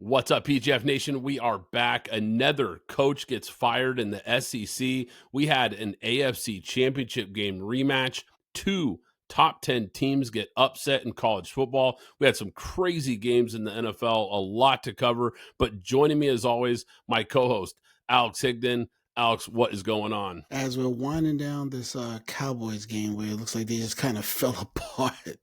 What's up, PGF Nation? We are back. Another coach gets fired in the SEC. We had an AFC Championship game rematch. Two top 10 teams get upset in college football. We had some crazy games in the NFL, a lot to cover. But joining me, as always, my co-host, Alex Higdon. Alex, what is going on? As we're winding down this Cowboys game where it looks like they just kind of fell apart,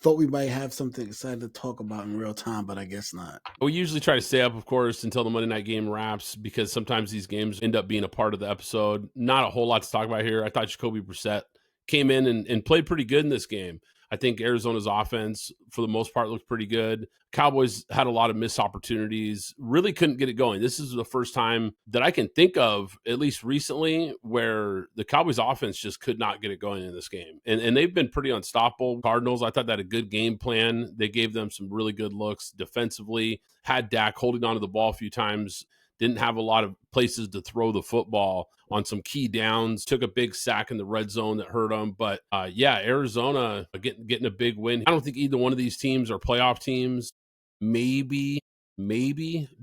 thought we might have something exciting to talk about in real time, but I guess not. We usually try to stay up, of course, until the Monday night game wraps because sometimes these games end up being a part of the episode. Not a whole lot to talk about here. I thought Jacoby Brissett came in and played pretty good in this game. I think Arizona's offense, for the most part, looked pretty good. Cowboys had a lot of missed opportunities, really couldn't get it going. This is the first time that I can think of, at least recently, where the Cowboys offense just could not get it going in this game. And they've been pretty unstoppable. Cardinals, I thought they had a good game plan. They gave them some really good looks defensively, had Dak holding onto the ball a few times, didn't have a lot of places to throw the football on some key downs, took a big sack in the red zone that hurt them. But Arizona getting a big win. I don't think either one of these teams are playoff teams. Maybe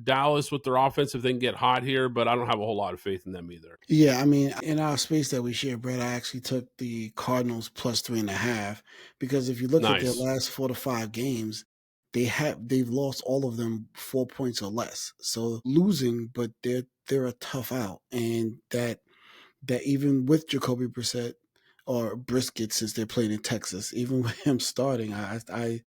Dallas with their offense if they can get hot here, but I don't have a whole lot of faith in them either. Yeah, I mean, in our space that we share, Brett, I actually took the Cardinals plus 3.5 because if you look at their last 4 to 5 games, they've lost all of them 4 points or less. So losing, but they're a tough out, and that even with Jacoby Brissett or Brisket, since they're playing in Texas, even with him starting, I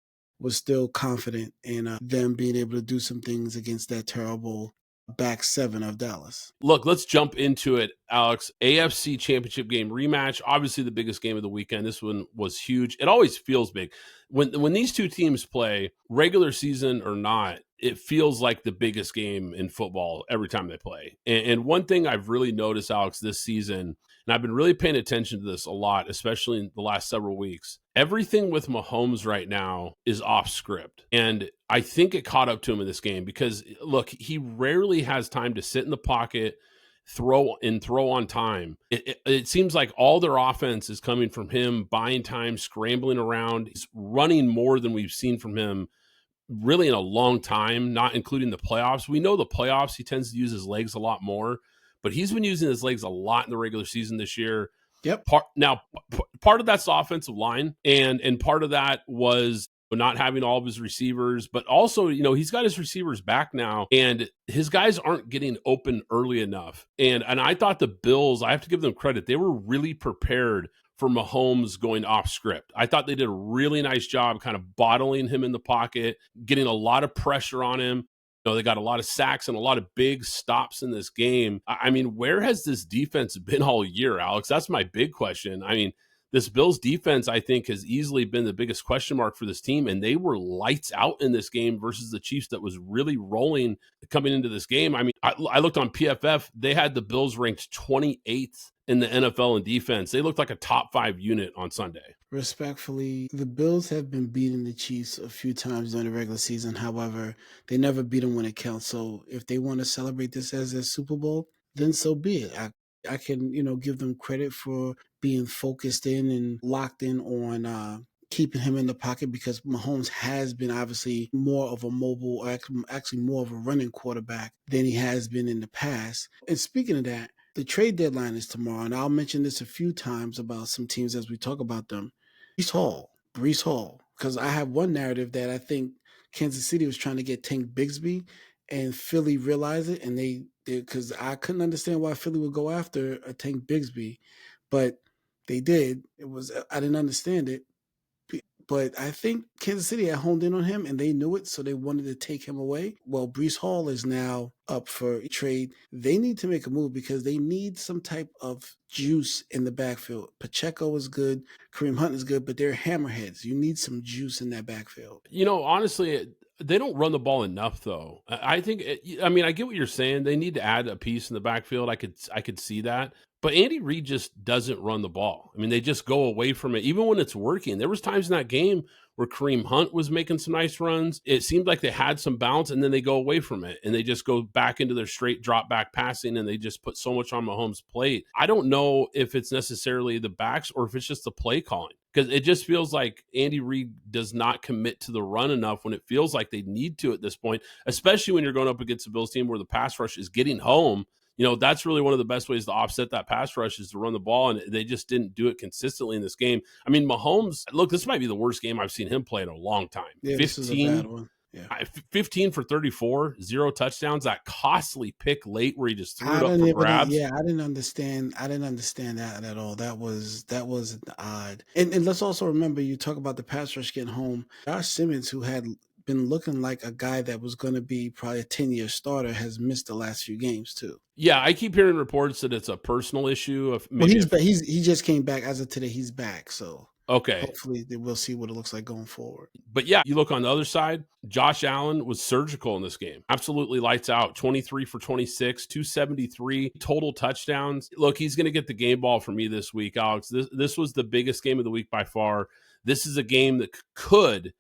was still confident in them being able to do some things against that terrible back seven of Dallas. Look, let's jump into it, Alex. AFC Championship game rematch, obviously the biggest game of the weekend. This one was huge. It always feels big. When these two teams play, regular season or not, it feels like the biggest game in football every time they play. And one thing I've really noticed, Alex, this season, and I've been really paying attention to this a lot, especially in the last several weeks, everything with Mahomes right now is off script. And I think it caught up to him in this game because, look, he rarely has time to sit in the pocket, throw on time. It seems like all their offense is coming from him buying time, scrambling around. He's running more than we've seen from him really in a long time, not including the playoffs. We know the playoffs, he tends to use his legs a lot more, but he's been using his legs a lot in the regular season this year. Yep. Part of that's the offensive line, and part of that was not having all of his receivers, but also, he's got his receivers back now, and his guys aren't getting open early enough. And I thought the Bills, I have to give them credit, they were really prepared for Mahomes going off script. I thought they did a really nice job kind of bottling him in the pocket, getting a lot of pressure on him. They got a lot of sacks and a lot of big stops in this game. I mean, where has this defense been all year, Alex? That's my big question. I mean, this Bills defense, I think, has easily been the biggest question mark for this team, and they were lights out in this game versus the Chiefs that was really rolling coming into this game. I mean, I looked on PFF. They had the Bills ranked 28th in the NFL in defense. They looked like a top 5 unit on Sunday. Respectfully, the Bills have been beating the Chiefs a few times during the regular season. However, they never beat them when it counts. So if they want to celebrate this as their Super Bowl, then so be it. I can, give them credit for being focused in and locked in on keeping him in the pocket because Mahomes has been obviously more of a mobile, or actually more of a running quarterback than he has been in the past. And speaking of that, the trade deadline is tomorrow, and I'll mention this a few times about some teams as we talk about them. Breece Hall, because I have one narrative that I think Kansas City was trying to get Tank Bigsby, and Philly realized it, and they because I couldn't understand why Philly would go after a Tank Bigsby, but they did. I didn't understand it. But I think Kansas City had honed in on him, and they knew it, so they wanted to take him away. Well, Breece Hall is now up for a trade. They need to make a move because they need some type of juice in the backfield. Pacheco is good. Kareem Hunt is good, but they're hammerheads. You need some juice in that backfield. Honestly, they don't run the ball enough, though. I think, I get what you're saying. They need to add a piece in the backfield. I could see that. But Andy Reid just doesn't run the ball. I mean, they just go away from it, even when it's working. There was times in that game where Kareem Hunt was making some nice runs. It seemed like they had some bounce, and then they go away from it, and they just go back into their straight drop back passing, and they just put so much on Mahomes' plate. I don't know if it's necessarily the backs or if it's just the play calling, because it just feels like Andy Reid does not commit to the run enough when it feels like they need to at this point, especially when you're going up against a Bills team where the pass rush is getting home. That's really one of the best ways to offset that pass rush is to run the ball, and they just didn't do it consistently in this game. I mean, Mahomes, look, this might be the worst game I've seen him play in a long time. Yeah, 15, this is a bad one. Yeah. 15 for 34, 0 touchdowns, that costly pick late where he just threw it up for grabs. Yeah, I didn't understand that at all. That was odd. And let's also remember, you talk about the pass rush getting home. Josh Simmons, who had been looking like a guy that was going to be probably a 10-year starter, has missed the last few games too. Yeah, I keep hearing reports that it's a personal issue. He just came back as of today. He's back, so okay. Hopefully we'll see what it looks like going forward. But yeah, you look on the other side, Josh Allen was surgical in this game. Absolutely lights out. 23 for 26, 273 total touchdowns. Look, he's going to get the game ball for me this week, Alex. This was the biggest game of the week by far. This is a game that could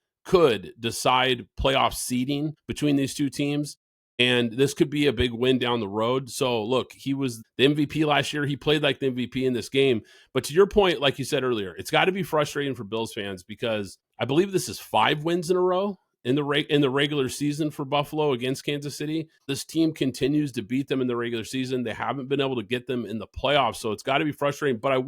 decide playoff seeding between these two teams. And this could be a big win down the road. So, look, he was the MVP last year. He played like the MVP in this game. But to your point, like you said earlier, it's got to be frustrating for Bills fans because I believe this is 5 wins in a row in the regular season for Buffalo against Kansas City. This team continues to beat them in the regular season. They haven't been able to get them in the playoffs, so it's got to be frustrating. But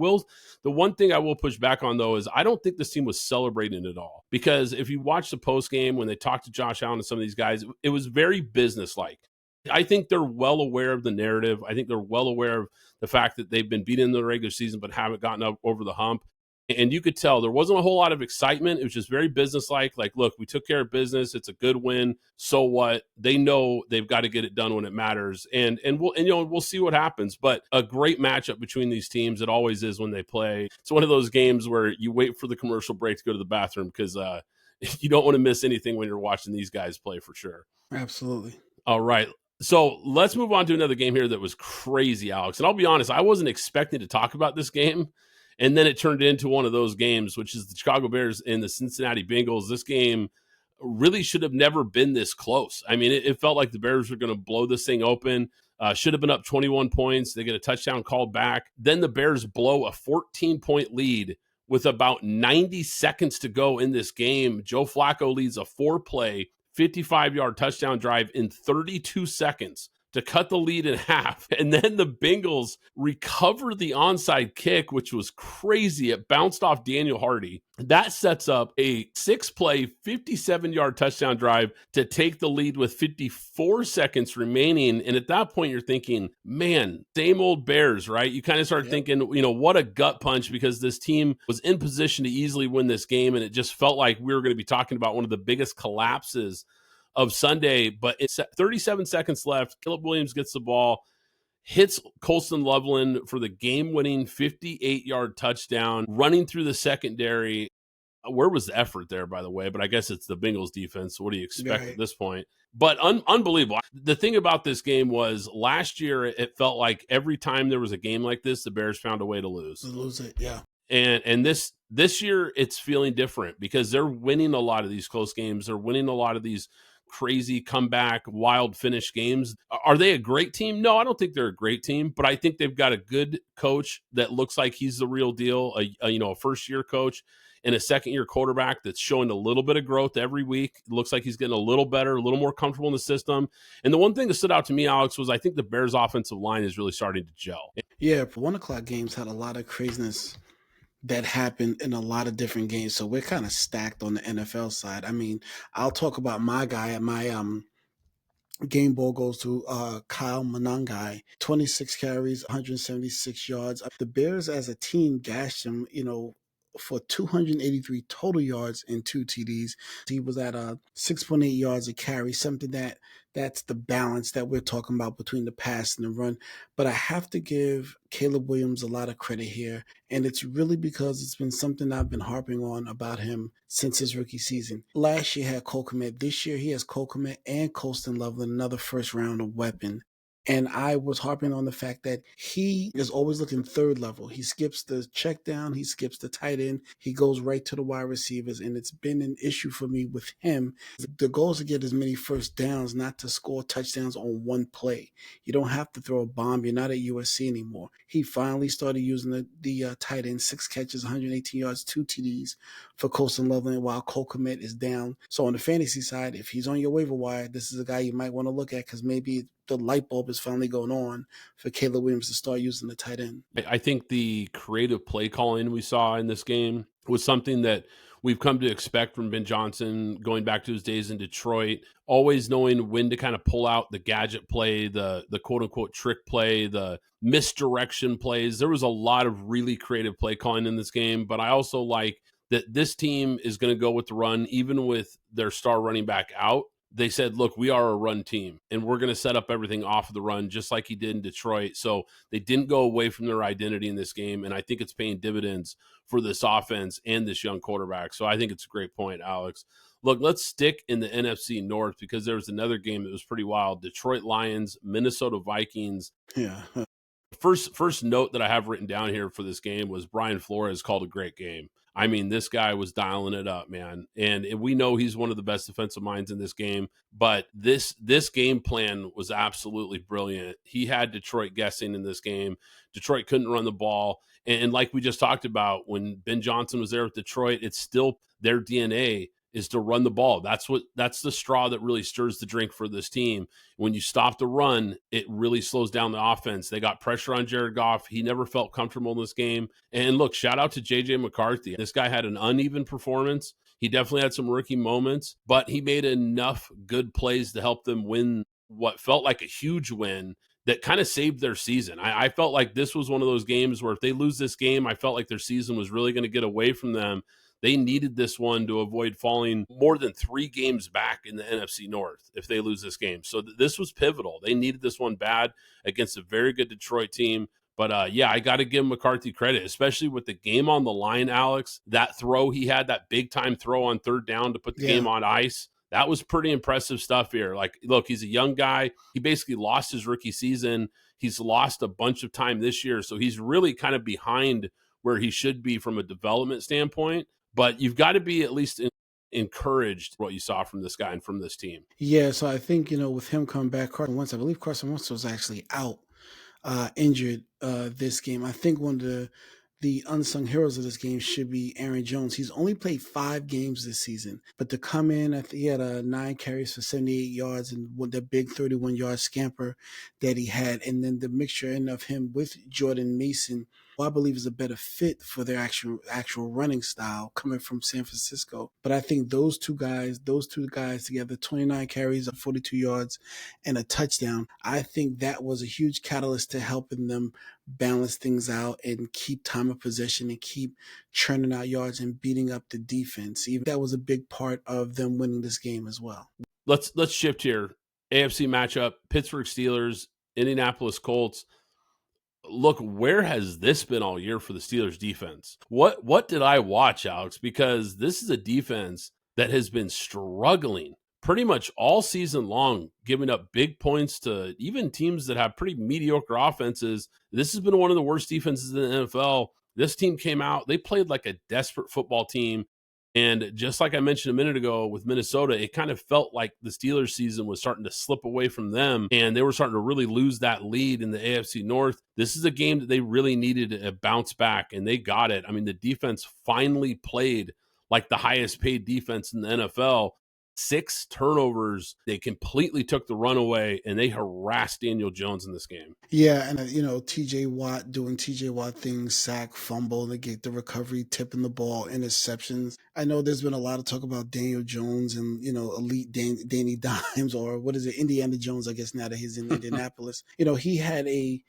the one thing I will push back on, though, is I don't think this team was celebrating at all. Because if you watch the post game when they talked to Josh Allen and some of these guys, it was very businesslike. I think they're well aware of the narrative. I think they're well aware of the fact that they've been beaten in the regular season but haven't gotten up over the hump. And you could tell there wasn't a whole lot of excitement. It was just very businesslike. Like, look, we took care of business. It's a good win. So what? They know they've got to get it done when it matters. And we'll see what happens. But a great matchup between these teams. It always is when they play. It's one of those games where you wait for the commercial break to go to the bathroom because you don't want to miss anything when you're watching these guys play for sure. Absolutely. All right. So let's move on to another game here that was crazy, Alex. And I'll be honest, I wasn't expecting to talk about this game. And then it turned into one of those games, which is the Chicago Bears and the Cincinnati Bengals. This game really should have never been this close. I mean, it felt like the Bears were going to blow this thing open. Should have been up 21 points. They get a touchdown called back. Then the Bears blow a 14-point lead with about 90 seconds to go in this game. Joe Flacco leads a 4-play, 55-yard touchdown drive in 32 seconds to cut the lead in half. And then the Bengals recovered the onside kick, which was crazy. It bounced off Daniel Hardy. That sets up a 6-play, 57-yard touchdown drive to take the lead with 54 seconds remaining. And at that point, you're thinking, man, same old Bears, right? You kind of start thinking, what a gut punch, because this team was in position to easily win this game. And it just felt like we were going to be talking about one of the biggest collapses of Sunday, but it's 37 seconds left. Caleb Williams gets the ball, hits Colston Loveland for the game-winning 58-yard touchdown, running through the secondary. Where was the effort there, by the way? But I guess it's the Bengals defense. What do you expect at this point? But unbelievable. The thing about this game was last year, it felt like every time there was a game like this, the Bears found a way to lose. To lose it, yeah. And this year, it's feeling different because they're winning a lot of these close games. They're winning a lot of these crazy comeback, wild finish games. Are they a great team? No, I don't think they're a great team, but I think they've got a good coach that looks like he's the real deal, a first-year coach and a second-year quarterback that's showing a little bit of growth every week. It looks like he's getting a little better, a little more comfortable in the system. And the one thing that stood out to me, Alex, was I think the Bears' offensive line is really starting to gel. Yeah, 1 o'clock games had a lot of craziness that happened in a lot of different games. So we're kind of stacked on the NFL side. I mean, I'll talk about my guy. My game ball goes to Kyle Monangai, 26 carries, 176 yards. The Bears as a team gashed him, for 283 total yards and 2 TDs. He was at 6.8 yards a carry, something that's the balance that we're talking about between the pass and the run. But I have to give Caleb Williams a lot of credit here, and it's really because it's been something I've been harping on about him since his rookie season. Last year he had Cole Kmet. This year he has Cole Kmet and Colston Loveland, another first-round weapon. And I was harping on the fact that he is always looking third level. He skips the check down, he skips the tight end, he goes right to the wide receivers. And it's been an issue for me with him. The goal is to get as many first downs, not to score touchdowns on one play. You don't have to throw a bomb. You're not at USC anymore. He finally started using the tight end, 6 catches, 118 yards, 2 TDs for Colston Loveland while Cole Kmet is down. So on the fantasy side, if he's on your waiver wire, this is a guy you might want to look at because maybe the light bulb is finally going on for Caleb Williams to start using the tight end. I think the creative play calling we saw in this game was something that we've come to expect from Ben Johnson going back to his days in Detroit, always knowing when to kind of pull out the gadget play, the quote unquote trick play, the misdirection plays. There was a lot of really creative play calling in this game, but I also like that this team is going to go with the run, even with their star running back out. They said, look, we are a run team and we're going to set up everything off of the run, just like he did in Detroit. So they didn't go away from their identity in this game. And I think it's paying dividends for this offense and this young quarterback. So I think it's a great point, Alex. Look, let's stick in the NFC North because there was another game that was pretty wild. Detroit Lions, Minnesota Vikings. Yeah. First note that I have written down here for this game was Brian Flores called a great game. I mean, this guy was dialing it up, man. And we know he's one of the best defensive minds in this game, but this game plan was absolutely brilliant. He had Detroit guessing in this game. Detroit couldn't run the ball. And like we just talked about, when Ben Johnson was there with Detroit, it's still their DNA is to run the ball. That's the straw that really stirs the drink for this team. When you stop the run, it really slows down the offense. They got pressure on Jared Goff. He never felt comfortable in this game. And look, shout out to JJ McCarthy. This guy had an uneven performance. He definitely had some rookie moments, but he made enough good plays to help them win what felt like a huge win that kind of saved their season. I felt like this was one of those games where if they lose this game, I felt like their season was really going to get away from them. They needed this one to avoid falling more than 3 games back in the NFC North if they lose this game. So this was pivotal. They needed this one bad against a very good Detroit team. But yeah, I got to give McCarthy credit, especially with the game on the line, Alex. That throw he had, that big time throw on third down to put the game on ice. That was pretty impressive stuff here. Like, look, he's a young guy. He basically lost his rookie season. He's lost a bunch of time this year. So he's really kind of behind where he should be from a development standpoint. But you've got to be at least encouraged what you saw from this guy and from this team. Yeah, so I think, with him coming back, I believe Carson Wentz was actually out, injured this game. I think one of the unsung heroes of this game should be Aaron Jones. He's only played 5 games this season, but to come in, I think he had 9 carries for 78 yards and the big 31-yard scamper that he had, and then the mixture in of him with Jordan Mason, who I believe is a better fit for their actual running style coming from San Francisco. But I think those two guys together, 29 carries, 42 yards, and a touchdown, I think that was a huge catalyst to helping them balance things out and keep time of possession and keep churning out yards and beating up the defense. Even that was a big part of them winning this game as well. Let's shift here. AFC matchup, Pittsburgh Steelers, Indianapolis Colts. Look, where has this been all year for the Steelers defense? What did I watch, Alex? Because this is a defense that has been struggling pretty much all season long, giving up big points to even teams that have pretty mediocre offenses. This has been one of the worst defenses in the NFL. This team came out, they played like a desperate football team. And just like I mentioned a minute ago with Minnesota, it kind of felt like the Steelers season was starting to slip away from them, and they were starting to really lose that lead in the AFC North. This is a game that they really needed to bounce back, and they got it. I mean, the defense finally played like the highest paid defense in the NFL. 6 turnovers. They completely took the run away, and they harassed Daniel Jones in this game. Yeah, and TJ Watt doing TJ Watt things, sack, fumble, to get the recovery, tipping the ball, interceptions. I know there's been a lot of talk about Daniel Jones and elite Danny Dimes, or what is it, Indiana Jones, I guess now that he's in Indianapolis. He had a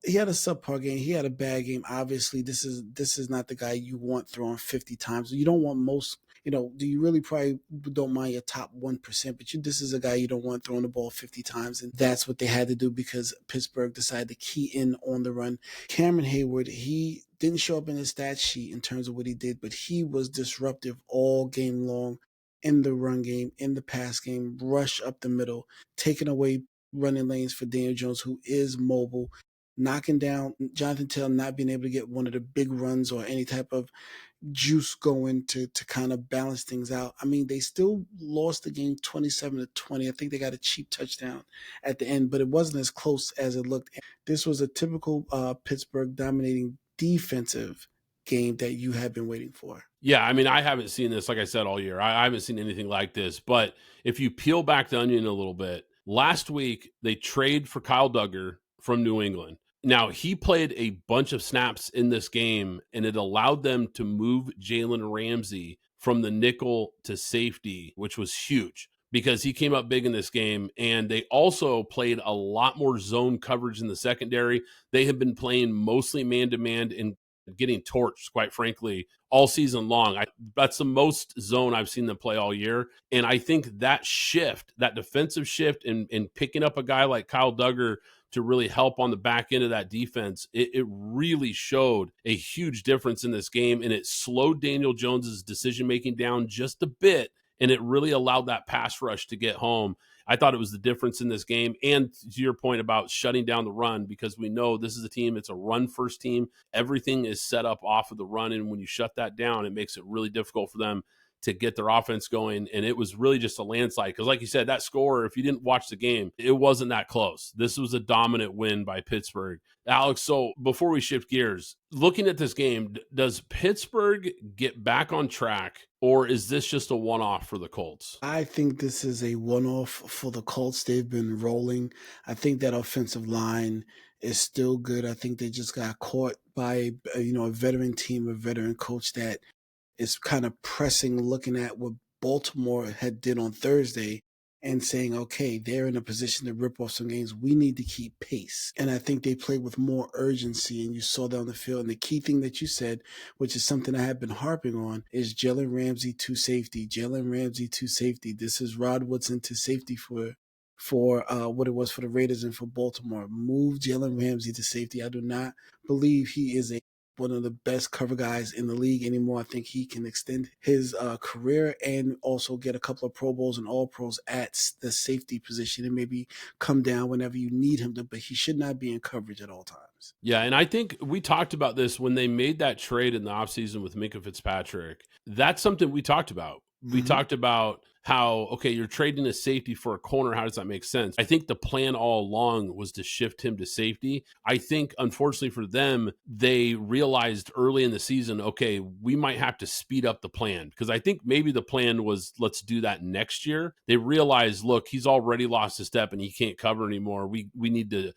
subpar game. He had a bad game. Obviously, this is not the guy you want throwing 50 times. You don't want most. Do you really probably don't mind your top 1%, but this is a guy you don't want throwing the ball 50 times, and that's what they had to do because Pittsburgh decided to key in on the run. Cameron Hayward, he didn't show up in his stat sheet in terms of what he did, but he was disruptive all game long in the run game, in the pass game, rush up the middle, taking away running lanes for Daniel Jones, who is mobile, knocking down Jonathan Taylor, not being able to get one of the big runs or any type of juice going to kind of balance things out. I mean, they still lost the game 27-20. I think they got a cheap touchdown at the end, but it wasn't as close as it looked. This was a typical Pittsburgh dominating defensive game that you have been waiting for. Yeah, I mean, I haven't seen this, like I said, all year. I haven't seen anything like this. But if you peel back the onion a little bit, last week they trade for Kyle Duggar from New England. Now, he played a bunch of snaps in this game, and it allowed them to move Jalen Ramsey from the nickel to safety, which was huge because he came up big in this game. And they also played a lot more zone coverage in the secondary. They have been playing mostly man-to-man and getting torched, quite frankly, all season long. That's the most zone I've seen them play all year. And I think that shift, that defensive shift in picking up a guy like Kyle Duggar to really help on the back end of that defense, it really showed a huge difference in this game, and it slowed Daniel Jones's decision-making down just a bit, and it really allowed that pass rush to get home. I thought it was the difference in this game. And to your point about shutting down the run, because we know this is a team, it's a run-first team. Everything is set up off of the run, and when you shut that down, it makes it really difficult for them to get their offense going. And it was really just a landslide. Because like you said, that score, if you didn't watch the game, it wasn't that close. This was a dominant win by Pittsburgh. Alex, so before we shift gears, looking at this game, does Pittsburgh get back on track, or is this just a one-off for the Colts? I think this is a one-off for the Colts. They've been rolling. I think that offensive line is still good. I think they just got caught by a veteran team, a veteran coach that is kind of pressing, looking at what Baltimore had did on Thursday and saying, okay, they're in a position to rip off some games. We need to keep pace. And I think they played with more urgency, and you saw that on the field. And the key thing that you said, which is something I have been harping on, is Jalen Ramsey to safety. Jalen Ramsey to safety. This is Rod Woodson to safety for what it was for the Raiders and for Baltimore. Move Jalen Ramsey to safety. I do not believe he is one of the best cover guys in the league anymore. I think he can extend his career and also get a couple of Pro Bowls and All Pros at the safety position and maybe come down whenever you need him to, but he should not be in coverage at all times. Yeah, and I think we talked about this when they made that trade in the offseason with Minkah Fitzpatrick. That's something we talked about. We talked about how, okay, you're trading a safety for a corner. How does that make sense? I think the plan all along was to shift him to safety. I think, unfortunately for them, they realized early in the season, okay, we might have to speed up the plan, because I think maybe the plan was, let's do that next year. They realized, look, he's already lost a step and he can't cover anymore. We need to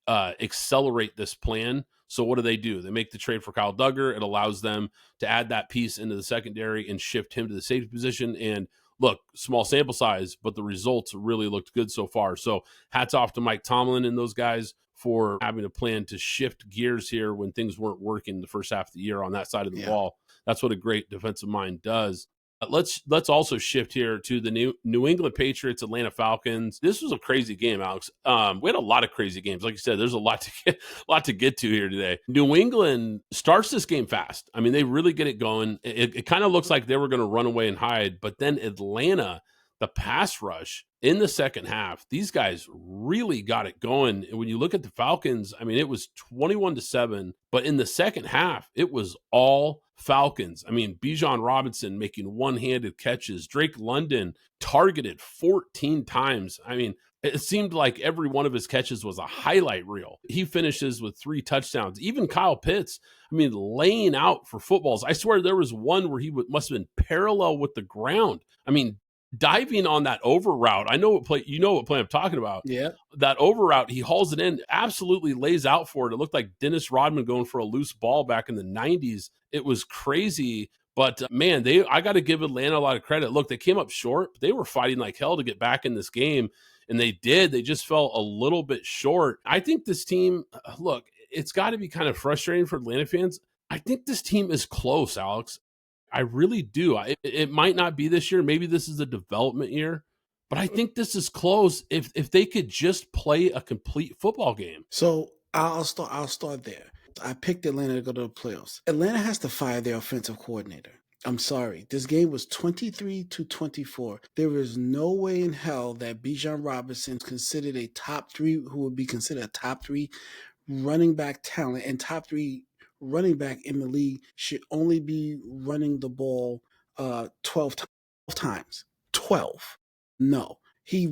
accelerate this plan. So what do? They make the trade for Kyle Duggar. It allows them to add that piece into the secondary and shift him to the safety position. And look, small sample size, but the results really looked good so far. So hats off to Mike Tomlin and those guys for having a plan to shift gears here when things weren't working the first half of the year on that side of the ball. That's what a great defensive mind does. Let's also shift here to the New England Patriots, Atlanta Falcons. This was a crazy game, Alex. We had a lot of crazy games. Like you said, there's a lot to get to here today. New England starts this game fast. I mean, they really get it going. It kind of looks like they were going to run away and hide, but then Atlanta, the pass rush in the second half, these guys really got it going. And when you look at the Falcons, I mean, it was 21-7, but in the second half, it was all Falcons. I mean, Bijan Robinson making one-handed catches. Drake London targeted 14 times. I mean, it seemed like every one of his catches was a highlight reel. He finishes with 3 touchdowns. Even Kyle Pitts, I mean, laying out for footballs. I swear there was one where he must have been parallel with the ground. I mean, diving on that over route. I know what play, what play I'm talking about. Yeah. That over route, he hauls it in, absolutely lays out for it. It looked like Dennis Rodman going for a loose ball back in the 90s. It was crazy. But man, I got to give Atlanta a lot of credit. Look, they came up short. They were fighting like hell to get back in this game, and they did. They just fell a little bit short. I think this team, look, it's got to be kind of frustrating for Atlanta fans. I think this team is close, Alex. I really do. It might not be this year. Maybe this is a development year, but I think this is close if they could just play a complete football game. So I'll start there. I picked Atlanta to go to the playoffs. Atlanta has to fire their offensive coordinator. I'm sorry. This game was 23-24. There is no way in hell that Bijan Robinson considered a top three, who would be considered a top three running back talent and top three running back in the league should only be running the ball 12 times. 12. No. He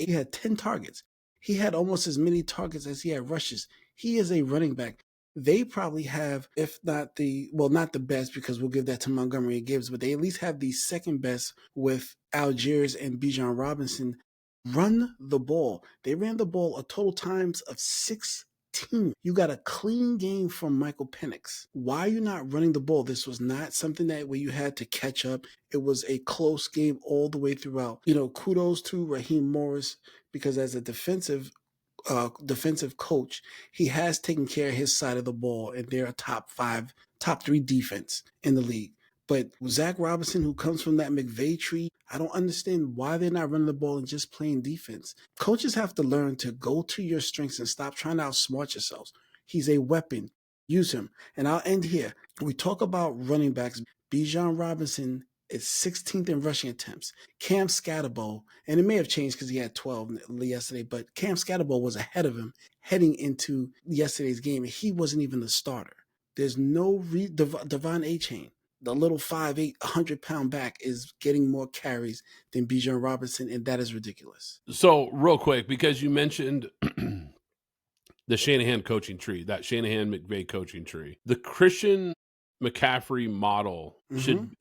had 10 targets. He had almost as many targets as he had rushes. He is a running back. They probably have, if not not the best, because we'll give that to Montgomery and Gibbs, but they at least have the second best with Algiers and Bijan Robinson. Run the ball. They ran the ball a total times of 6. You got a clean game from Michael Penix. Why are you not running the ball? This was not something that where you had to catch up. It was a close game all the way throughout. Kudos to Raheem Morris, because as a defensive coach, he has taken care of his side of the ball, and they're a top 3 defense in the league. But Zach Robinson, who comes from that McVay tree, I don't understand why they're not running the ball and just playing defense. Coaches have to learn to go to your strengths and stop trying to outsmart yourselves. He's a weapon. Use him. And I'll end here. We talk about running backs. Bijan Robinson is 16th in rushing attempts. Cam Scatterbo, and it may have changed because he had 12 yesterday, but Cam Scatterbo was ahead of him heading into yesterday's game, and he wasn't even the starter. There's no Devon Achane, the little 5'8", 100-pound back, is getting more carries than Bijan Robinson, and that is ridiculous. So real quick, because you mentioned the Shanahan coaching tree, that Shanahan-McVay coaching tree, the Christian McCaffrey model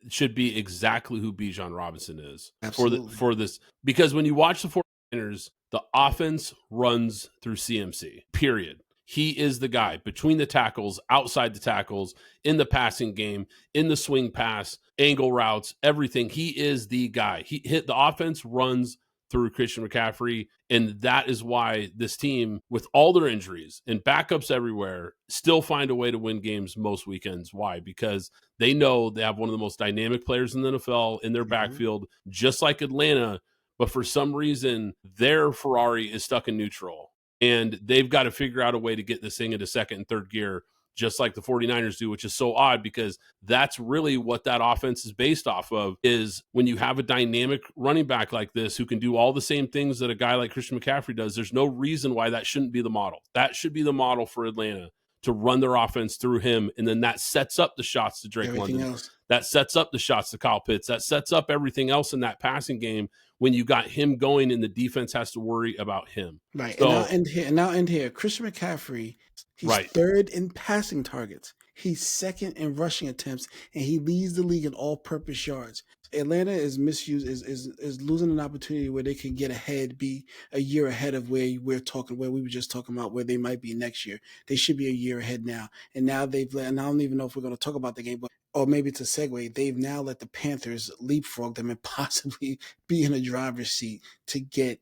should be exactly who Bijan Robinson is. Absolutely. for this, because when you watch the 49ers, the offense runs through CMC, period. He is the guy between the tackles, outside the tackles, in the passing game, in the swing pass, angle routes, everything. He is the guy. The offense runs through Christian McCaffrey, and that is why this team, with all their injuries and backups everywhere, still find a way to win games most weekends. Why? Because they know they have one of the most dynamic players in the NFL in their backfield, just like Atlanta, but for some reason, their Ferrari is stuck in neutral. And they've got to figure out a way to get this thing into second and third gear, just like the 49ers do, which is so odd because that's really what that offense is based off of, is when you have a dynamic running back like this who can do all the same things that a guy like Christian McCaffrey does. There's no reason why that shouldn't be the model. That should be the model for Atlanta, to run their offense through him, and then that sets up the shots to Drake Everything London. else. That sets up the shots to Kyle Pitts. That sets up everything else in that passing game when you got him going and the defense has to worry about him. Right. So, and I'll end here. Christian McCaffrey, he's right. third in passing targets. He's second in rushing attempts, and he leads the league in all-purpose yards. Atlanta is losing an opportunity where they can get ahead, be a year ahead of where we were just talking about where they might be next year. They should be a year ahead now. And now and I don't even know if we're going to talk about the game, or maybe it's a segue. They've now let the Panthers leapfrog them and possibly be in a driver's seat to get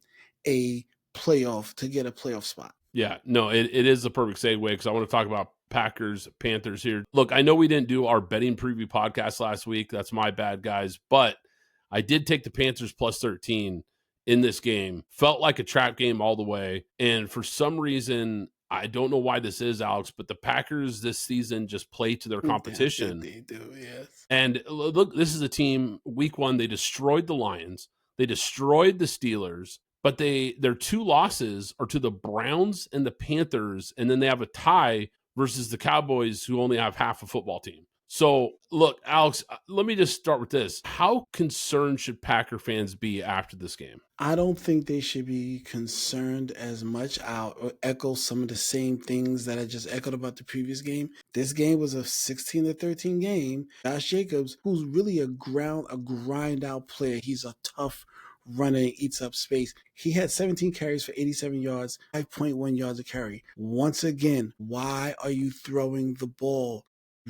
a playoff spot. Yeah, no, it is a perfect segue because I want to talk about Packers, Panthers here. Look, I know we didn't do our betting preview podcast last week. That's my bad, guys. But I did take the Panthers plus 13 in this game. Felt like a trap game all the way. And for some reason, I don't know why this is, Alex, but the Packers this season just play to their competition. They do, yes. And look, this is a team, week one, they destroyed the Lions. They destroyed the Steelers. But their two losses are to the Browns and the Panthers, and then they have a tie versus the Cowboys, who only have half a football team. So, look, Alex, let me just start with this. How concerned should Packer fans be after this game? I don't think they should be concerned as much. I'll echo some of the same things that I just echoed about the previous game. This game was a 16-13 game. Josh Jacobs, who's really a grind-out player. He's a tough runner, eats up space. He had 17 carries for 87 yards, 5.1 yards a carry. Once again, why are you throwing the ball?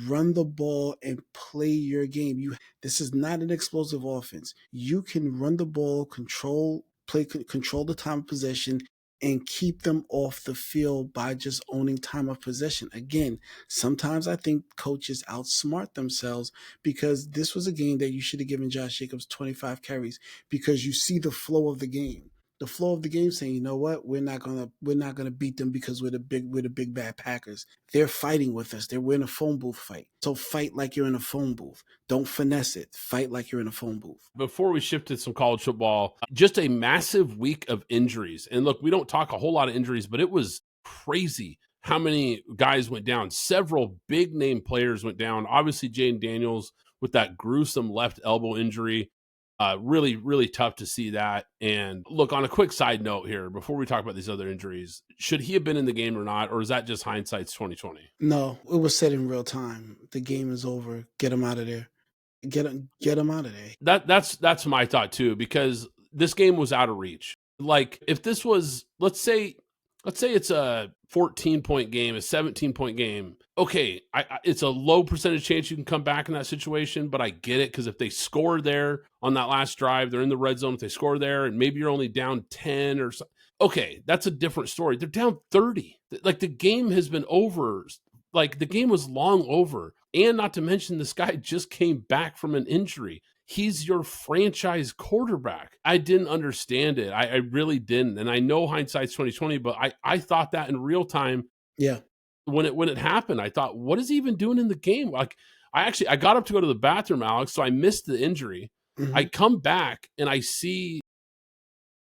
Run the ball and play your game. This is not an explosive offense. You can run the ball, control the time of possession, and keep them off the field by just owning time of possession. Again, sometimes I think coaches outsmart themselves, because this was a game that you should have given Josh Jacobs 25 carries, because you see the flow of the game. the flow of the game, saying, you know what, we're not gonna beat them because we're the big bad Packers. They're fighting with us. We're in a phone booth fight. So fight like you're in a phone booth. Don't finesse it. Fight like you're in a phone booth. Before we shift to some college football, just a massive week of injuries. And look, we don't talk a whole lot of injuries, but it was crazy how many guys went down. Several big name players went down. Obviously, Jaden Daniels with that gruesome left elbow injury. Really, really tough to see that. And look, on a quick side note here, before we talk about these other injuries, should he have been in the game or not? Or is that just hindsight's 2020? No, it was said in real time. The game is over. Get him out of there. Get him out of there. That's my thought too, because this game was out of reach. Like if this was, let's say it's a 14-point game, a 17-point game. Okay, it's a low percentage chance you can come back in that situation, but I get it because if they score there on that last drive, they're in the red zone. If they score there and maybe you're only down 10 or so, okay, that's a different story. They're down 30. Like the game has been over. Like the game was long over. And not to mention, this guy just came back from an injury. He's your franchise quarterback. I didn't understand it. I really didn't. And I know hindsight's 2020, but I thought that in real time. Yeah. When it happened, I thought, what is he even doing in the game? Like I got up to go to the bathroom, Alex, so I missed the injury. Mm-hmm. I come back and I see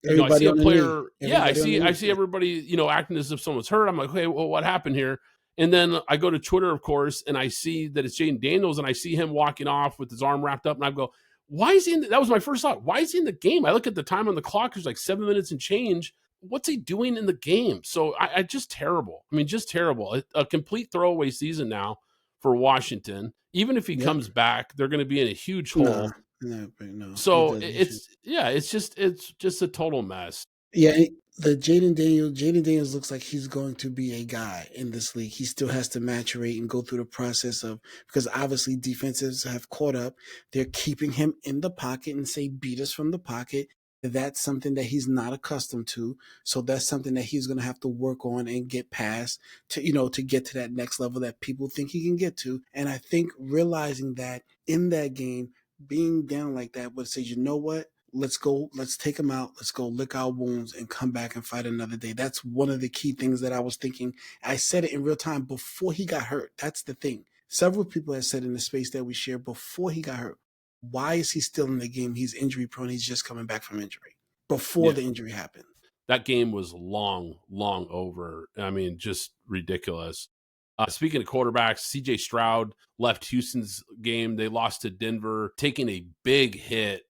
Everybody I see a on the player. knee. Yeah, Everybody on the I knee. see everybody, acting as if someone's hurt. I'm like, hey, well, what happened here? And then I go to Twitter, of course, and I see that it's Jaden Daniels, and I see him walking off with his arm wrapped up, and I go, why is he in that was my first thought. Why is he in the game? I look at the time on the clock, there's like 7 minutes and change. What's he doing in the game? So I just terrible. I mean, just terrible. A complete throwaway season now for Washington. Even if he comes back, they're going to be in a huge hole. No. So it's just a total mess. Yeah, the Jaden Daniels looks like he's going to be a guy in this league. He still has to maturate and go through the process of, because obviously defenses have caught up. They're keeping him in the pocket and say, beat us from the pocket. That's something that he's not accustomed to. So that's something that he's going to have to work on and get past to get to that next level that people think he can get to. And I think realizing that in that game, being down like that would say, you know what? Let's go. Let's take him out. Let's go lick our wounds and come back and fight another day. That's one of the key things that I was thinking. I said it in real time before he got hurt. That's the thing. Several people have said in the space that we share before he got hurt. Why is he still in the game? He's injury prone. He's just coming back from injury before the injury happened. That game was long over. I mean, just ridiculous. Speaking of quarterbacks, CJ Stroud left Houston's game. They lost to Denver, taking a big hit.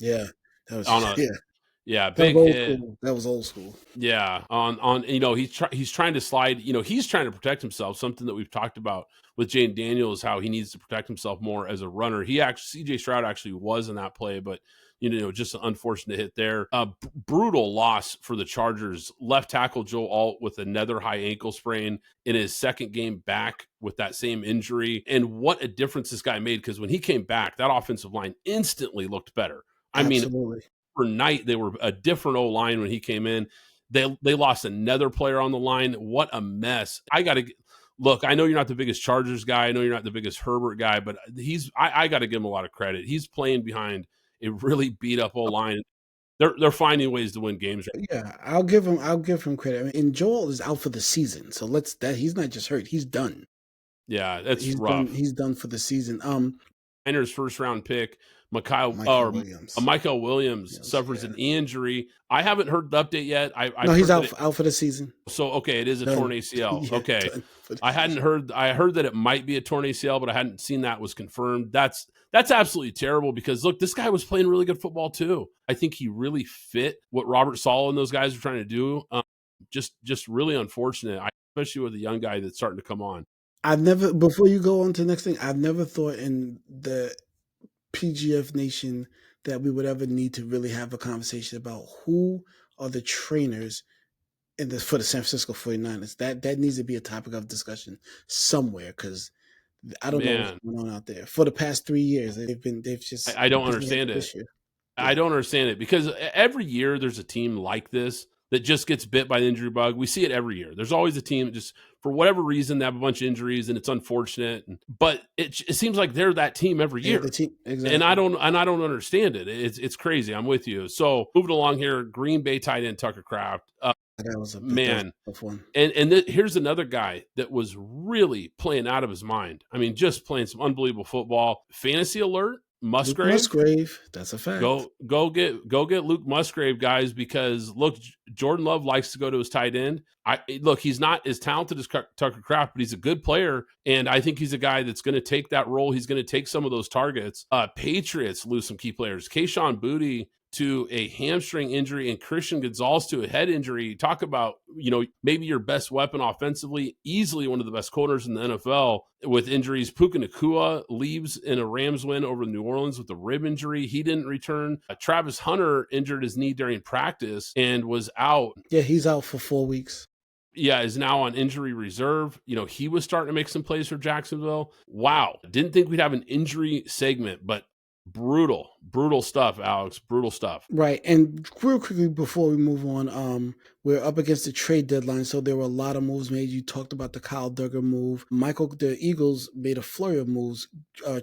Yeah. That was big hit. That was old school. Yeah, on he's trying to slide. He's trying to protect himself. Something that we've talked about with Jaden Daniels, how he needs to protect himself more as a runner. CJ Stroud actually was in that play, but just an unfortunate hit there. Brutal loss for the Chargers. Left tackle Joe Alt with another high ankle sprain in his second game back with that same injury. And what a difference this guy made, because when he came back, that offensive line instantly looked better. Absolutely. Overnight, they were a different O-line when he came in. They lost another player on the line. What a mess. Look, I know you're not the biggest Chargers guy. I know you're not the biggest Herbert guy, but I got to give him a lot of credit. He's playing behind a really beat up O-line. They're finding ways to win games. Yeah, I'll give him credit. I mean, and Joel is out for the season, so he's not just hurt, he's done. Yeah, that's rough. He's done for the season. Niners first round pick, Michael Williams suffers an injury. I haven't heard the update yet. He's out for the season. So okay, it is a torn ACL. Yeah, okay, I heard that it might be a torn ACL, but I hadn't seen that was confirmed. That's absolutely terrible, because look, this guy was playing really good football too. I think he really fit what Robert Saleh and those guys were trying to do. Just really unfortunate, especially with a young guy that's starting to come on. Before you go on to the next thing, I've never thought in the PGF Nation that we would ever need to really have a conversation about who are the trainers for the San Francisco 49ers. That needs to be a topic of discussion somewhere, because I don't know what's going on out there. For the past 3 years, they've just. I don't understand it. I don't understand it, because every year there's a team like this that just gets bit by the injury bug. We see it every year. There's always a team that just, for whatever reason, they have a bunch of injuries and it's unfortunate. But it seems like they're that team every year. The team, exactly. And I don't understand it. It's crazy. I'm with you. So moving along here, Green Bay tight end Tucker Kraft. That was a tough one. And here's another guy that was really playing out of his mind. I mean, just playing some unbelievable football. Fantasy alert, Musgrave, that's a fact. Go get Luke Musgrave, guys, because look, Jordan Love likes to go to his tight end. He's not as talented as Tucker Kraft, but he's a good player, and I think he's a guy that's going to take that role. He's going to take some of those targets. Patriots lose some key players. Kayshon Boutte to a hamstring injury and Christian Gonzalez to a head injury. Talk about, maybe your best weapon offensively, easily one of the best corners in the NFL with injuries. Puka Nacua leaves in a Rams win over New Orleans with a rib injury. He didn't return. Travis Hunter injured his knee during practice and was out. Yeah, he's out for 4 weeks. Yeah, is now on injury reserve. He was starting to make some plays for Jacksonville. Wow. Didn't think we'd have an injury segment, but brutal stuff, Alex. Brutal stuff. Right. And real quickly before we move on, we're up against the trade deadline, so there were a lot of moves made. You talked about the Kyle Duggar move. The Eagles made a flurry of moves,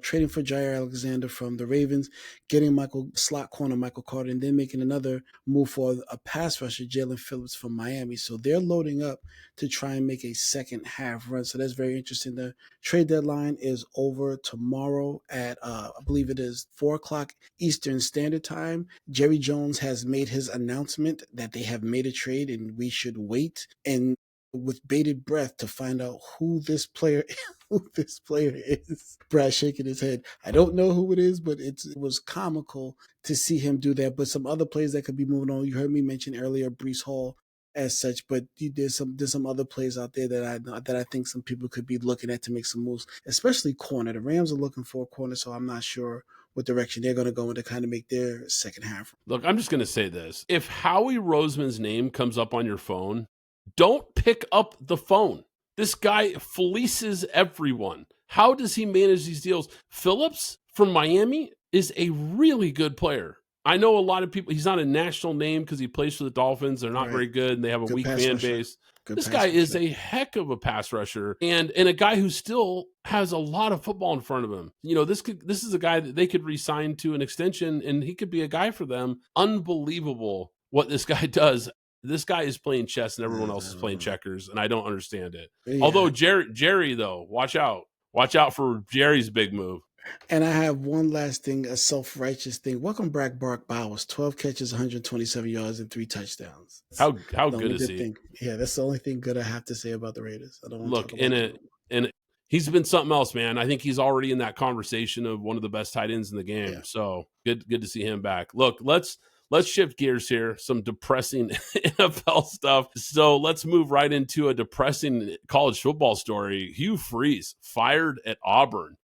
trading for Jair Alexander from the Ravens, getting slot corner Michael Carter, and then making another move for a pass rusher, Jalen Phillips from Miami. So they're loading up to try and make a second half run. So that's very interesting. The trade deadline is over tomorrow at, I believe it is 4:00 Eastern Standard Time. Jerry Jones has made his announcement that they have made a trade, and we should wait and with bated breath to find out who this player is. Brad shaking his head. I don't know who it is, but it was comical to see him do that. But some other players that could be moving on. You heard me mention earlier Breece Hall as such, but there's some other plays out there that I think some people could be looking at to make some moves, especially corner. The Rams are looking for a corner, so I'm not sure what direction they're going to go in to kind of make their second half. Look, I'm just going to say this. If Howie Roseman's name comes up on your phone, don't pick up the phone. This guy fleeces everyone. How does he manage these deals? Phillips from Miami is a really good player. I know a lot of people, he's not a national name because he plays for the Dolphins. They're not very good, and they have a weak fan base. This guy is a heck of a pass rusher and a guy who still has a lot of football in front of him. This is a guy that they could re-sign to an extension, and he could be a guy for them. Unbelievable what this guy does. This guy is playing chess and everyone else is playing checkers, and I don't understand it. Yeah. Although Jerry, though, watch out. Watch out for Jerry's big move. And I have one last thing, a self-righteous thing. Welcome back, Brock Bowers. 12 catches, 127 yards, and 3 touchdowns. How good is he? Thing. Yeah, that's the only thing good I have to say about the Raiders. I don't want to talk about and he's been something else, man. I think he's already in that conversation of one of the best tight ends in the game. Yeah. So good to see him back. Look, let's shift gears here. Some depressing NFL stuff. So let's move right into a depressing college football story. Hugh Freeze fired at Auburn.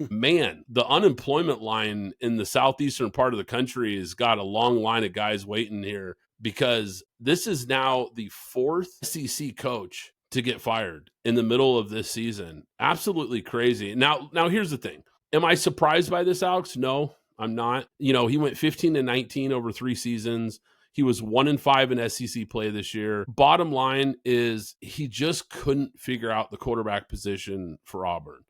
Man, the unemployment line in the southeastern part of the country has got a long line of guys waiting here because this is now the 4th SEC coach to get fired in the middle of this season. Absolutely crazy. Now here's the thing. Am I surprised by this, Alex? No, I'm not. He went 15-19 over 3 seasons. He was 1-5 in SEC play this year. Bottom line is he just couldn't figure out the quarterback position for Auburn.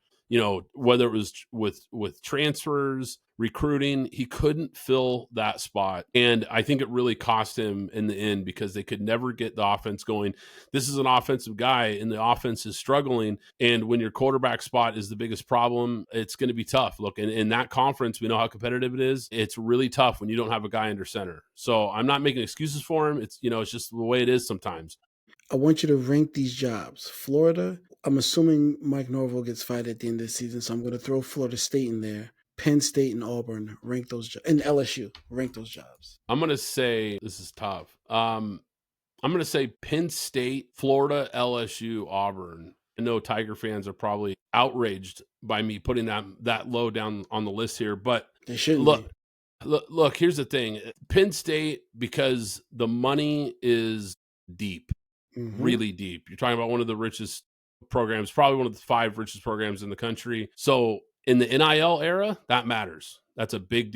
Whether it was with transfers, recruiting, he couldn't fill that spot. And I think it really cost him in the end because they could never get the offense going. This is an offensive guy, and the offense is struggling. And when your quarterback spot is the biggest problem, it's going to be tough. Look, in that conference, we know how competitive it is. It's really tough when you don't have a guy under center. So I'm not making excuses for him. It's just the way it is sometimes. I want you to rank these jobs. Florida, I'm assuming Mike Norvell gets fired at the end of the season, so I'm going to throw Florida State in there. Penn State and Auburn, rank those jobs. And LSU, rank those jobs. I'm going to say, this is tough. I'm going to say Penn State, Florida, LSU, Auburn. I know Tiger fans are probably outraged by me putting that low down on the list here, but they shouldn't look, here's the thing. Penn State, because the money is deep. Mm-hmm. Really deep. You're talking about one of the richest programs, probably one of the 5 richest programs in the country. So in the NIL era, that matters. That's a big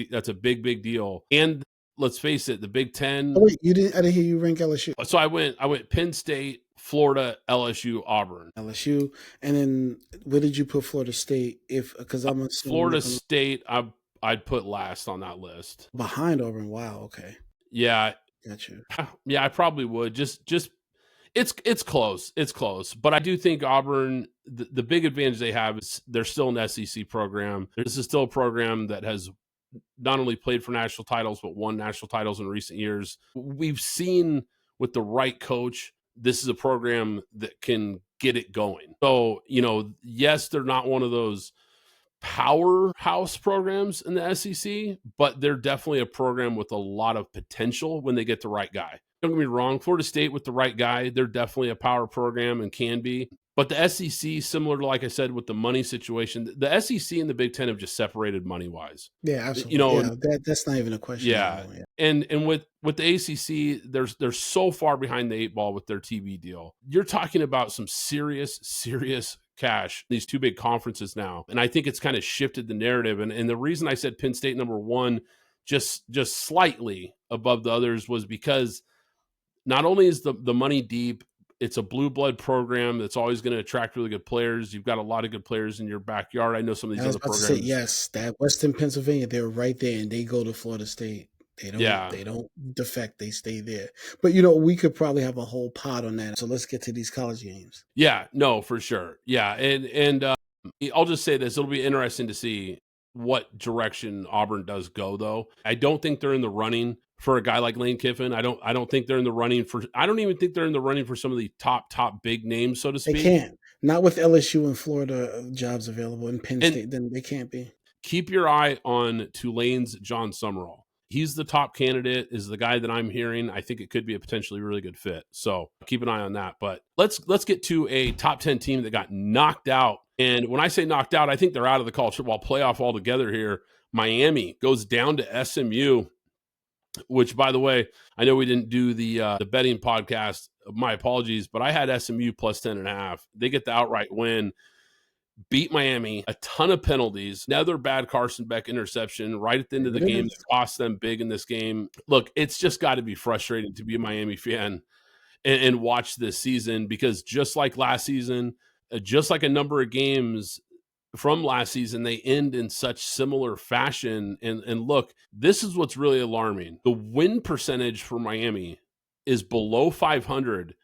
deal. And let's face it, the Big Ten. Oh, wait, I didn't hear you rank LSU. So I went Penn State, Florida, LSU, Auburn. LSU, and then where did you put Florida State? Because I'm assuming Florida State, I'd put last on that list. behind Auburn. Wow. Okay. Yeah, Got you. yeah, I probably would. Just it's close. It's close. But I do think Auburn, the big advantage they have is they're still an SEC program. This is still a program that has not only played for national titles, but won national titles in recent years. We've seen with the right coach, this is a program that can get it going. So, yes, they're not one of those powerhouse programs in the SEC, but they're definitely a program with a lot of potential when they get the right guy. Don't get me wrong, Florida State with the right guy, they're definitely a power program and can be. But the SEC, similar to, like I said, with the money situation, the SEC and the Big Ten have just separated money-wise. Yeah, absolutely. That's not even a question. Yeah. And with the ACC, they're so far behind the 8 ball with their TV deal. You're talking about some serious cash, these two big conferences now. And I think it's kind of shifted the narrative. And the reason I said Penn State number one, just slightly above the others, was because not only is the money deep, it's a blue blood program that's always going to attract really good players. You've got a lot of good players in your backyard. I know some of these other programs. Yes, that Western Pennsylvania, they're right there, and they go to Florida State. They don't defect, they stay there. But we could probably have a whole pod on that. So let's get to these college games. Yeah, no, for sure. Yeah, and I'll just say this: it'll be interesting to see what direction Auburn does go, though. I don't think they're in the running for a guy like Lane Kiffin. I don't think they're in the running for. I don't even think they're in the running for some of the top big names, so to speak. They can't. Not with LSU and Florida jobs available in Penn State. Then they can't be. Keep your eye on Tulane's John Summerall. He's the top candidate, is the guy that I'm hearing. I think it could be a potentially really good fit. So keep an eye on that. But let's get to a top 10 team that got knocked out. And when I say knocked out, I think they're out of the college football playoff altogether here. Miami goes down to SMU, which, by the way, I know we didn't do the betting podcast. My apologies, but I had SMU plus 10.5. They get the outright win. Beat Miami, a ton of penalties. Another bad Carson Beck interception right at the end of the game that cost them big in this game. Look, it's just got to be frustrating to be a Miami fan and watch this season, because just like last season, just like a number of games from last season, they end in such similar fashion. And look, this is what's really alarming. The win percentage for Miami is below 500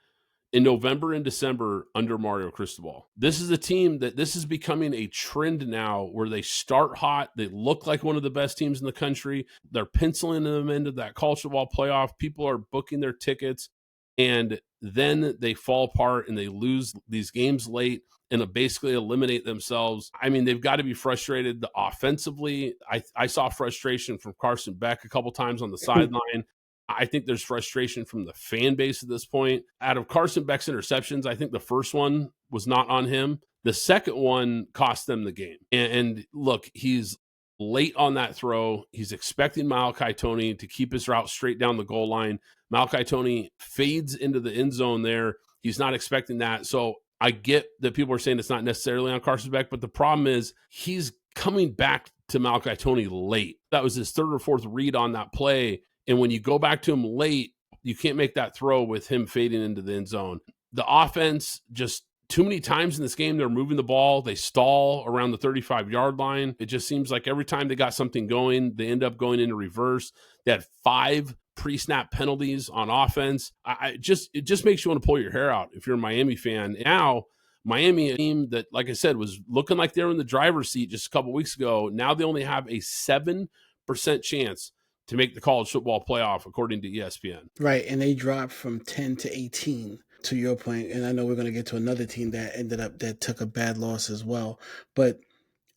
in November and December under Mario Cristobal. This is a team this is becoming a trend now, where they start hot. They look like one of the best teams in the country. They're penciling them into that college football playoff. People are booking their tickets, and then they fall apart and they lose these games late and basically eliminate themselves. I mean, they've got to be frustrated offensively. I saw frustration from Carson Beck a couple times on the sideline. I think there's frustration from the fan base at this point. Out of Carson Beck's interceptions, I think the first one was not on him. The second one cost them the game. And look, he's late on that throw. He's expecting Malachi Tony to keep his route straight down the goal line. Malachi Tony fades into the end zone there. He's not expecting that. So I get that people are saying it's not necessarily on Carson Beck, but the problem is he's coming back to Malachi Tony late. That was his third or fourth read on that play. And when you go back to him late, you can't make that throw with him fading into the end zone. The offense, just too many times in this game, they're moving the ball. They stall around the 35-yard line. It just seems like every time they got something going, they end up going into reverse. They had 5 pre-snap penalties on offense. It just makes you want to pull your hair out if you're a Miami fan. Now, Miami, a team that, like I said, was looking like they were in the driver's seat just a couple weeks ago, now they only have a 7% chance to make the college football playoff, according to ESPN. Right, and they dropped from 10 to 18, to your point. And I know we're going to get to another team that took a bad loss as well. But,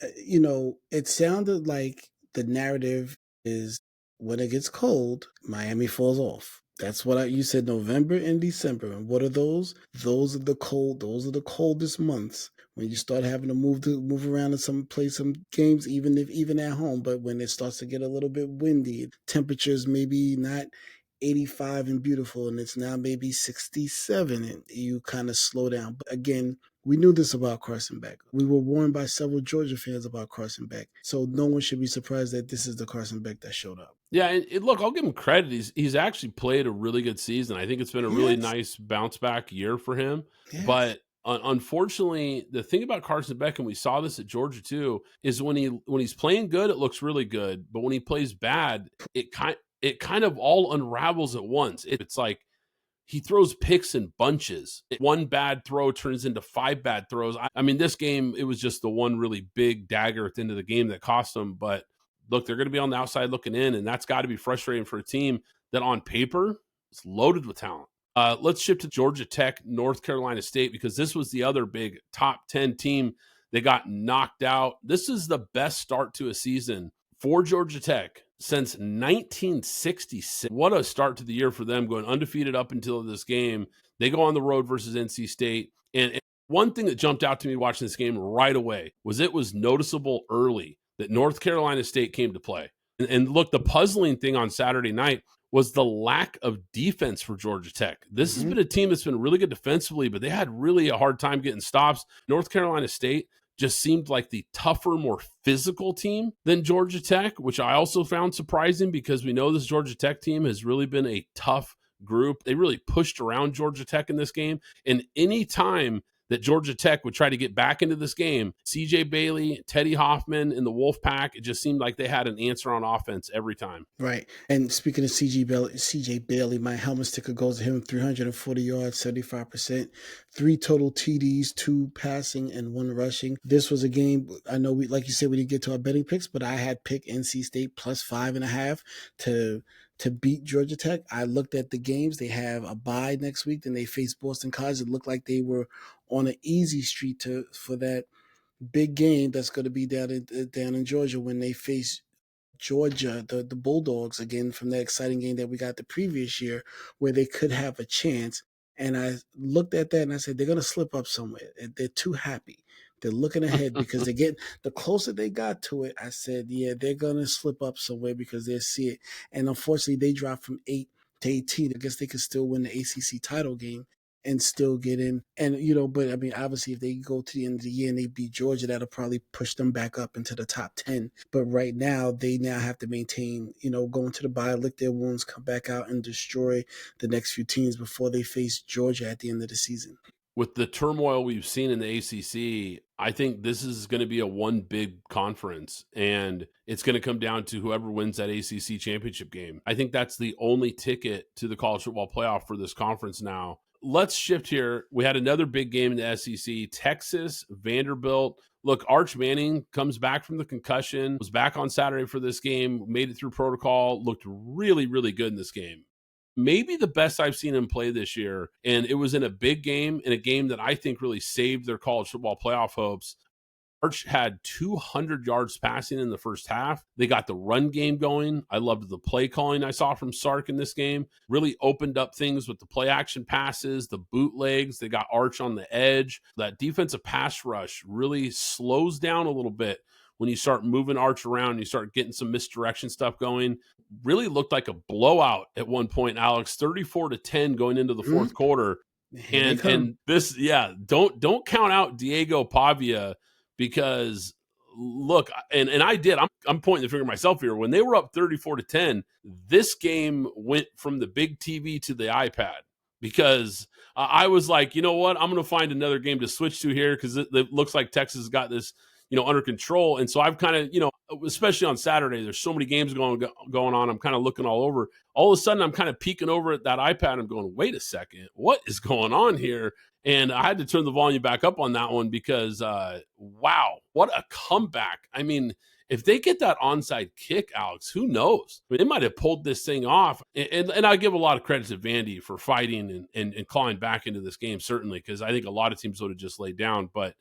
it sounded like the narrative is when it gets cold, Miami falls off. That's what you said, November and December. And what are those? Those are the coldest months, when you start having to move around and play some games, even at home. But when it starts to get a little bit windy, temperatures maybe not 85 and beautiful, and it's now maybe 67, and you kind of slow down. But again, we knew this about Carson Beck. We were warned by several Georgia fans about Carson Beck. So no one should be surprised that this is the Carson Beck that showed up. Yeah, and look, I'll give him credit. He's actually played a really good season. I think it's been a really Yes. nice bounce back year for him. Yes. But unfortunately, the thing about Carson Beck, and we saw this at Georgia too, is when he's playing good, it looks really good. But when he plays bad, it kind of all unravels at once. It's like he throws picks in bunches. One bad throw turns into 5 bad throws. I mean, this game, it was just the one really big dagger at the end of the game that cost them. But look, they're going to be on the outside looking in, and that's got to be frustrating for a team that on paper is loaded with talent. Let's shift to Georgia Tech, North Carolina State, because this was the other big top 10 team that got knocked out. This is the best start to a season for Georgia Tech since 1966. What a start to the year for them, going undefeated up until this game. They go on the road versus NC State. And one thing that jumped out to me watching this game right away was it was noticeable early that North Carolina State came to play. And look, the puzzling thing on Saturday night was the lack of defense for Georgia Tech. This has been a team that's been really good defensively, but they had really a hard time getting stops. North Carolina State just seemed like the tougher, more physical team than Georgia Tech, which I also found surprising because we know this Georgia Tech team has really been a tough group. They really pushed around Georgia Tech in this game. And any time that Georgia Tech would try to get back into this game, CJ Bailey, Teddy Hoffman, and the Wolfpack, it just seemed like they had an answer on offense every time. Right. And speaking of CJ Bailey, my helmet sticker goes to him, 340 yards, 75%, 3 total TDs, 2 passing and 1 rushing. This was a game, I know we, like you said, we didn't get to our betting picks, but I had picked NC State plus 5.5 to beat Georgia Tech. I looked at the games. They have a bye next week, then they face Boston College. It looked like they were on an easy street for that big game that's going to be down in Georgia when they face Georgia, the Bulldogs, again from that exciting game that we got the previous year where they could have a chance. And I looked at that and I said, they're going to slip up somewhere. They're too happy. They're looking ahead because the closer they got to it, I said, yeah, they're going to slip up somewhere because they'll see it. And unfortunately, they dropped from 8 to 18. I guess they could still win the ACC title game and still get in. And, but I mean, obviously, if they go to the end of the year and they beat Georgia, that'll probably push them back up into the top 10. But right now, they now have to maintain, go into the bye, lick their wounds, come back out and destroy the next few teams before they face Georgia at the end of the season. With the turmoil we've seen in the ACC, I think this is going to be a one big conference, and it's going to come down to whoever wins that ACC championship game. I think that's the only ticket to the college football playoff for this conference now. Let's shift here. We had another big game in the SEC, Texas, Vanderbilt. Look, Arch Manning comes back from the concussion, was back on Saturday for this game, made it through protocol, looked really, really good in this game. Maybe the best I've seen him play this year, and it was in a big game, in a game that I think really saved their college football playoff hopes. Arch had 200 yards passing in the first half. They got the run game going. I loved the play calling I saw from Sark in this game. Really opened up things with the play action passes, the bootlegs. They got Arch on the edge. That defensive pass rush really slows down a little bit when you start moving Arch around, you start getting some misdirection stuff going. Really looked like a blowout at one point, Alex, 34-10 going into the fourth quarter. And this, don't count out Diego Pavia because look, and I did, I'm pointing the finger at myself here. When they were up 34-10, this game went from the big TV to the iPad because I was like, you know what? I'm going to find another game to switch to here because it looks like Texas has got this, under control. And so I've kind of, especially on Saturday, there's so many games going on. I'm kind of looking all over. All of a sudden, I'm kind of peeking over at that iPad. I'm going, wait a second, what is going on here? And I had to turn the volume back up on that one because, wow, what a comeback. I mean, if they get that onside kick, Alex, who knows? I mean, they might have pulled this thing off. And I give a lot of credit to Vandy for fighting and clawing back into this game, certainly, because I think a lot of teams would have just laid down. But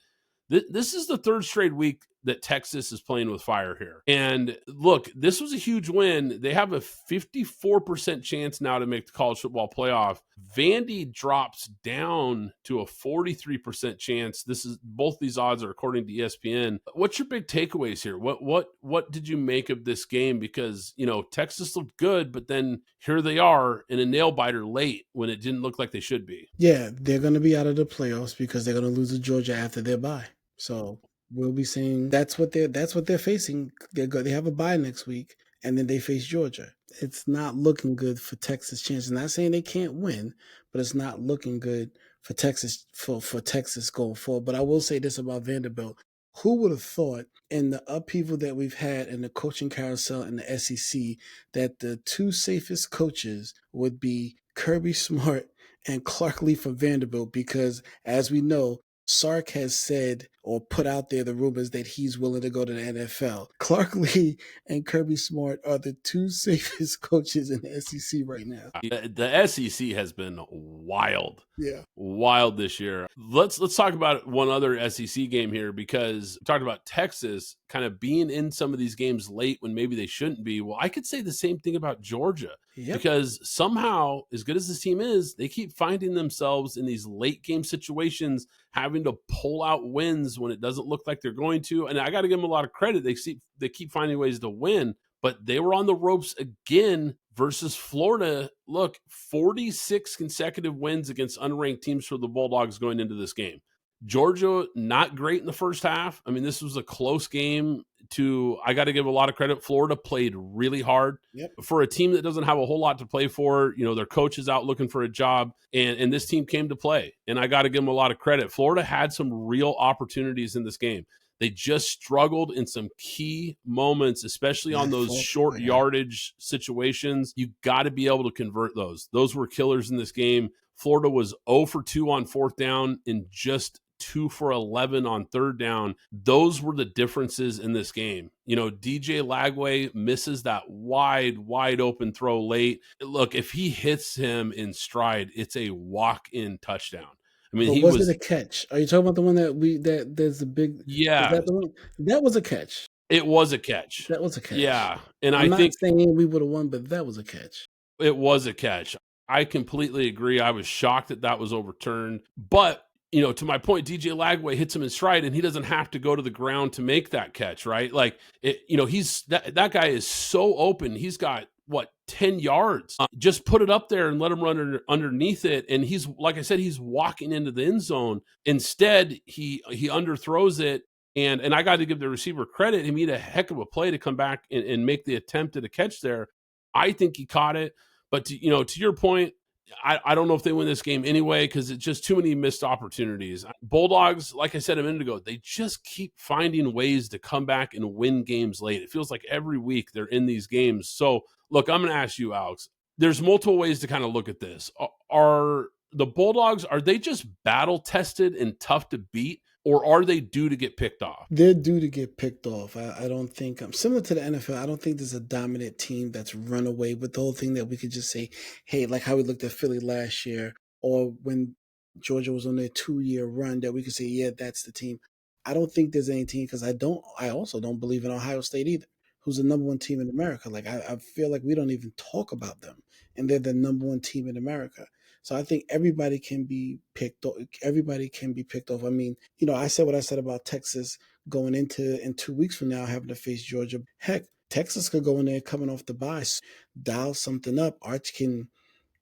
this is the third straight week that Texas is playing with fire here. And look, this was a huge win. They have a 54% chance now to make the college football playoff. Vandy drops down to a 43% chance. This is both these odds are according to ESPN. What's your big takeaways here? What did you make of this game? Because, Texas looked good, but then here they are in a nail biter late when it didn't look like they should be. Yeah, they're going to be out of the playoffs because they're going to lose to Georgia after their bye. So we'll be seeing that's what they're facing. They have a bye next week, and then they face Georgia. It's not looking good for Texas' chances. Not saying they can't win, but it's not looking good for Texas for Texas going forward. But I will say this about Vanderbilt. Who would have thought in the upheaval that we've had in the coaching carousel in the SEC that the two safest coaches would be Kirby Smart and Clark Lee from Vanderbilt? Because as we know, Sark has said or put out there the rumors that he's willing to go to the NFL. Clark Lee and Kirby Smart are the two safest coaches in the SEC right now. The SEC has been wild. Yeah. Wild this year. Let's talk about one other SEC game here, because we talked about Texas kind of being in some of these games late when maybe they shouldn't be. Well, I could say the same thing about Georgia. Yep. Because somehow, as good as this team is, they keep finding themselves in these late game situations, having to pull out wins when it doesn't look like they're going to. And I got to give them a lot of credit. They keep finding ways to win, but they were on the ropes again versus Florida. Look, 46 consecutive wins against unranked teams for the Bulldogs going into this game. Georgia, not great in the first half. I mean, this was a close game. I got to give a lot of credit. Florida played really hard. Yep. For a team that doesn't have a whole lot to play for. Their coach is out looking for a job, and this team came to play. And I got to give them a lot of credit. Florida had some real opportunities in this game. They just struggled in some key moments, especially on those short yardage situations. You got to be able to convert those. Those were killers in this game. Florida was 0 for 2 on fourth down and just 2 for 11 on third down. Those were the differences in this game. DJ Lagway misses that wide open throw late. Look, if he hits him in stride, it's a walk-in touchdown. I mean, but was it a catch? Are you talking about the one that there's a big? Yeah, that was a catch. It was a catch. That was a catch. Yeah, and I'm not saying we would have won, but that was a catch. It was a catch. I completely agree. I was shocked that was overturned, but to my point, DJ Lagway hits him in stride, and he doesn't have to go to the ground to make that catch, right? Like he's that guy is so open. He's got 10 yards. Just put it up there and let him run underneath it. And he's, like I said, he's walking into the end zone. Instead, he underthrows it. And I got to give the receiver credit. He made a heck of a play to come back and make the attempt at a catch there. I think he caught it. But to your point, I don't know if they win this game anyway, because it's just too many missed opportunities. Bulldogs, like I said a minute ago, they just keep finding ways to come back and win games late. It feels like every week they're in these games. So, look, I'm going to ask you, Alex, there's multiple ways to kind of look at this. Are the Bulldogs, are they just battle-tested and tough to beat, or are they due to get picked off? They're due to get picked off. I don't think, similar to the NFL, I don't think there's a dominant team that's run away with the whole thing that we could just say, hey, like how we looked at Philly last year, or when Georgia was on their 2-year run, that we could say, yeah, that's the team. I don't think there's any team, because I also don't believe in Ohio State either, who's the number one team in America. Like, I feel like we don't even talk about them, and they're the number one team in America. So I think everybody can be picked off. Everybody can be picked off. I mean, I said what I said about Texas going in 2 weeks from now having to face Georgia. Heck, Texas could go in there coming off the bye, dial something up. Arch can,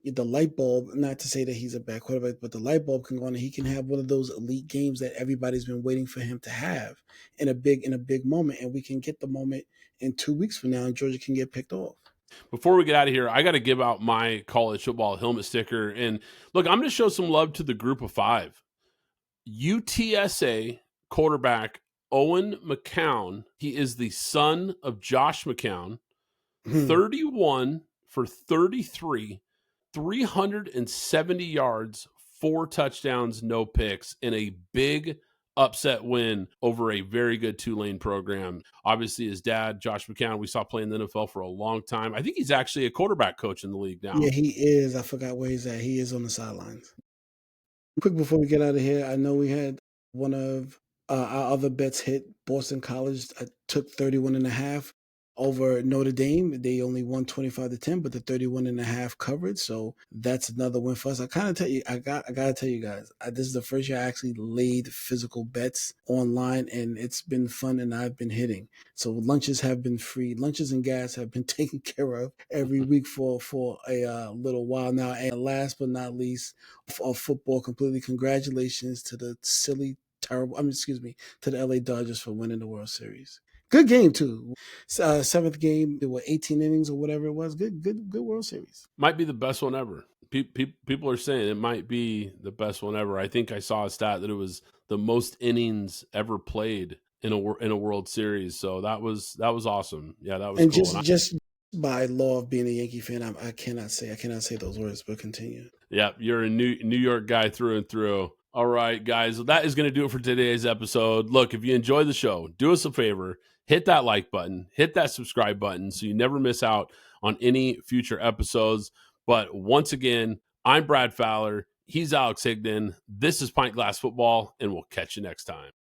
the light bulb, not to say that he's a bad quarterback, but the light bulb can go on and he can have one of those elite games that everybody's been waiting for him to have in a big moment. And we can get the moment in 2 weeks from now, and Georgia can get picked off. Before we get out of here, I got to give out my college football helmet sticker. And look, I'm going to show some love to the group of 5. UTSA quarterback Owen McCown. He is the son of Josh McCown. 31 for 33, 370 yards, 4 touchdowns, no picks, in a big upset win over a very good Tulane program. Obviously, his dad, Josh McCown, we saw play in the NFL for a long time. I think he's actually a quarterback coach in the league now. Yeah, he is. I forgot where he's at. He is on the sidelines. Quick before we get out of here, I know we had one of Our other bets hit. Boston College took 31.5 over Notre Dame. They only won 25-10, but the 31.5 covered. So that's another win for us. I kind of tell you, I gotta tell you guys, this is the first year I actually laid physical bets online, and it's been fun, and I've been hitting. So lunches have been free. Lunches and gas have been taken care of every week for a little while now. And last but not least, of football completely, congratulations to the excuse me, to the LA Dodgers for winning the World Series. Good game too. Seventh game, there were 18 innings or whatever it was. Good World Series. Might be the best one ever. People are saying it might be the best one ever. I think I saw a stat that it was the most innings ever played in a World Series. So that was awesome. Yeah, that was And cool. just by law of being a Yankee fan, I cannot say those words, but continue. Yeah, you're a New York guy through and through. All right, guys, well, that is going to do it for today's episode. Look, if you enjoy the show, do us a favor, hit that like button, hit that subscribe button so you never miss out on any future episodes. But once again, I'm Brad Fowler. He's Alex Higdon. This is Pint Glass Football, and we'll catch you next time.